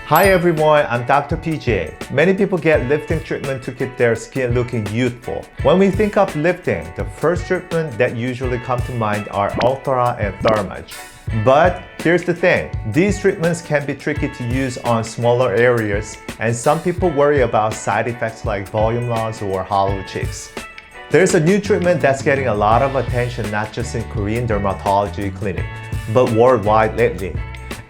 Hi everyone, I'm Dr. PJ. Many people get lifting treatment to keep their skin looking youthful. When we think of lifting, the first treatment that usually come to mind are Ulthera and Thermage. But here's the thing, these treatments can be tricky to use on smaller areas, and some people worry about side effects like volume loss or hollow cheeks. There's a new treatment that's getting a lot of attention not just in Korean dermatology clinic, but worldwide lately.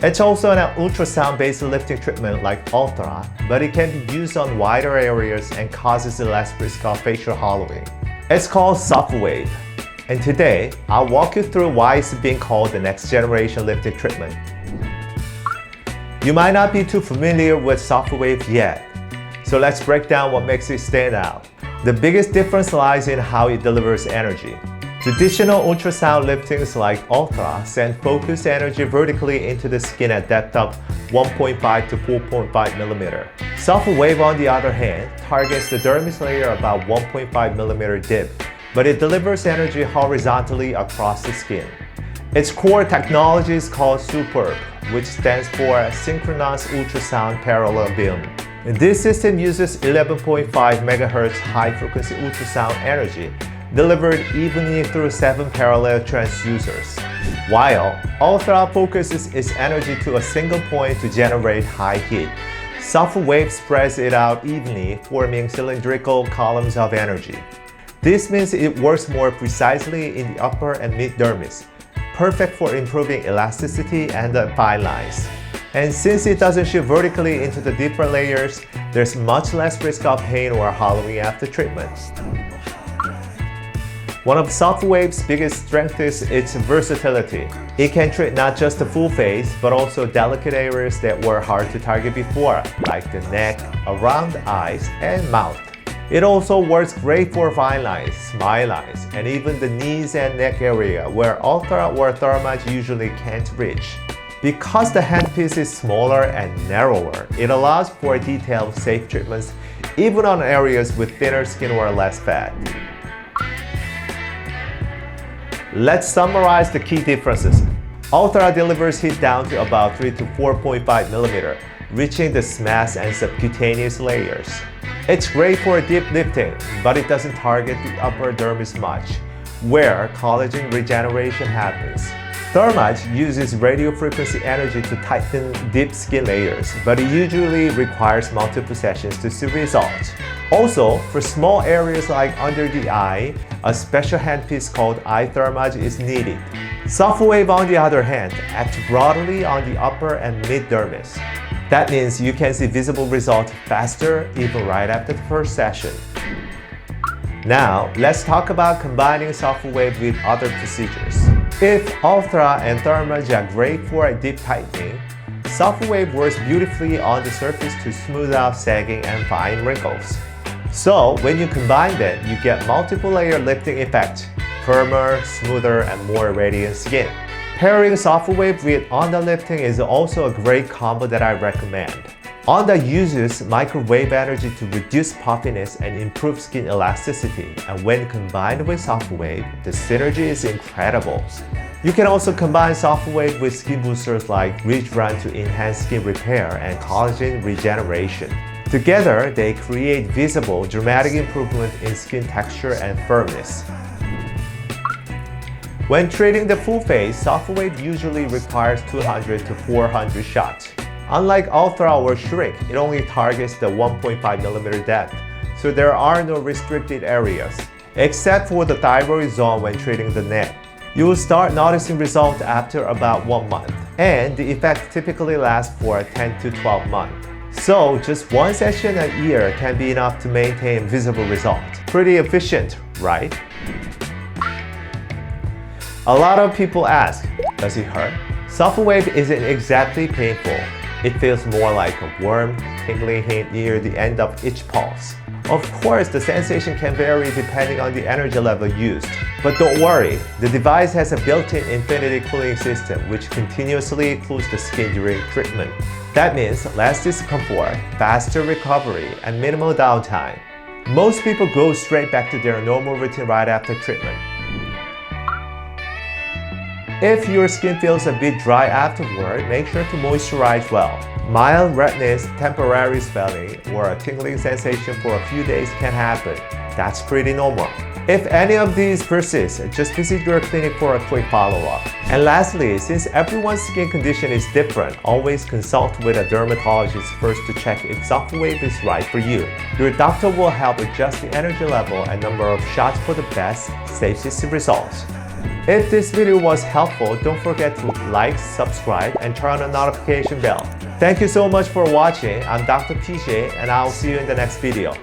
It's also an ultrasound-based lifting treatment like Ulthera, but it can be used on wider areas and causes less risk of facial hollowing. It's called Sofwave. And today, I'll walk you through why it's being called the next generation lifting treatment. You might not be too familiar with Sofwave yet, so let's break down what makes it stand out. The biggest difference lies in how it delivers energy. Traditional ultrasound liftings like Ulthera send focused energy vertically into the skin at depth of 1.5 to 4.5 mm. Sofwave, on the other hand, targets the dermis layer about 1.5 mm deep, but it delivers energy horizontally across the skin. Its core technology is called SOFWave, which stands for Synchronous Ultrasound Parallel Beam. This system uses 11.5 MHz high-frequency ultrasound energy delivered evenly through 7 parallel transducers, while Ulthera focuses its energy to a single point to generate high heat. Sofwave spreads it out evenly, forming cylindrical columns of energy. This means it works more precisely in the upper and mid dermis, perfect for improving elasticity and the fine lines. And since it doesn't shoot vertically into the deeper layers, there's much less risk of pain or hollowing after treatment. One of Sofwave's biggest strengths is its versatility. It can treat not just the full face, but also delicate areas that were hard to target before, like the neck, around the eyes, and mouth. It also works great for fine lines, smile lines, and even the knees and neck area where Ulthera or Thermage usually can't reach. Because the handpiece is smaller and narrower, it allows for detailed, safe treatments even on areas with thinner skin or less fat. Let's summarize the key differences. Ulthera delivers heat down to about 3 to 4.5 mm, reaching the SMAS and subcutaneous layers. It's great for deep lifting, but it doesn't target the upper dermis much, where collagen regeneration happens. Thermage uses radiofrequency energy to tighten deep skin layers, but it usually requires multiple sessions to see results. Also, for small areas like under the eye, a special handpiece called eye Thermage is needed. Sofwave, on the other hand, acts broadly on the upper and mid dermis. That means you can see visible results faster, even right after the first session. Now, let's talk about combining Sofwave with other procedures. If Ulthera and Thermage are great for deep tightening, Sofwave works beautifully on the surface to smooth out sagging and fine wrinkles. So when you combine them, you get multiple layer lifting effect, firmer, smoother, and more radiant skin. Pairing Sofwave with Onda lifting is also a great combo that I recommend. Onda uses microwave energy to reduce puffiness and improve skin elasticity, and when combined with Sofwave, the synergy is incredible. You can also combine Sofwave with skin boosters like Ridge Run to enhance skin repair and collagen regeneration. Together, they create visible, dramatic improvement in skin texture and firmness. When treating the full face, Sofwave usually requires 200 to 400 shots. Unlike Ulthera or Shrink, it only targets the 1.5 mm depth, so there are no restricted areas, except for the thyroid zone when treating the neck. You will start noticing results after about 1 month, and the effect typically lasts for 10 to 12 months. So just one session a year can be enough to maintain visible results. Pretty efficient, right? A lot of people ask, does it hurt? Sofwave isn't exactly painful. It feels more like a warm, tingling hint near the end of each pulse. Of course, the sensation can vary depending on the energy level used. But don't worry, the device has a built-in infinity cooling system which continuously cools the skin during treatment. That means less discomfort, faster recovery, and minimal downtime. Most people go straight back to their normal routine right after treatment. If your skin feels a bit dry afterward, make sure to moisturize well. Mild redness, temporary swelling, or a tingling sensation for a few days can happen. That's pretty normal. If any of these persist, just visit your clinic for a quick follow-up. And lastly, since everyone's skin condition is different, always consult with a dermatologist first to check if Sofwave is right for you. Your doctor will help adjust the energy level and number of shots for the best, safest results. If this video was helpful, don't forget to like, subscribe, and turn on the notification bell. Thank you so much for watching. I'm Dr. PJ, and I'll see you in the next video.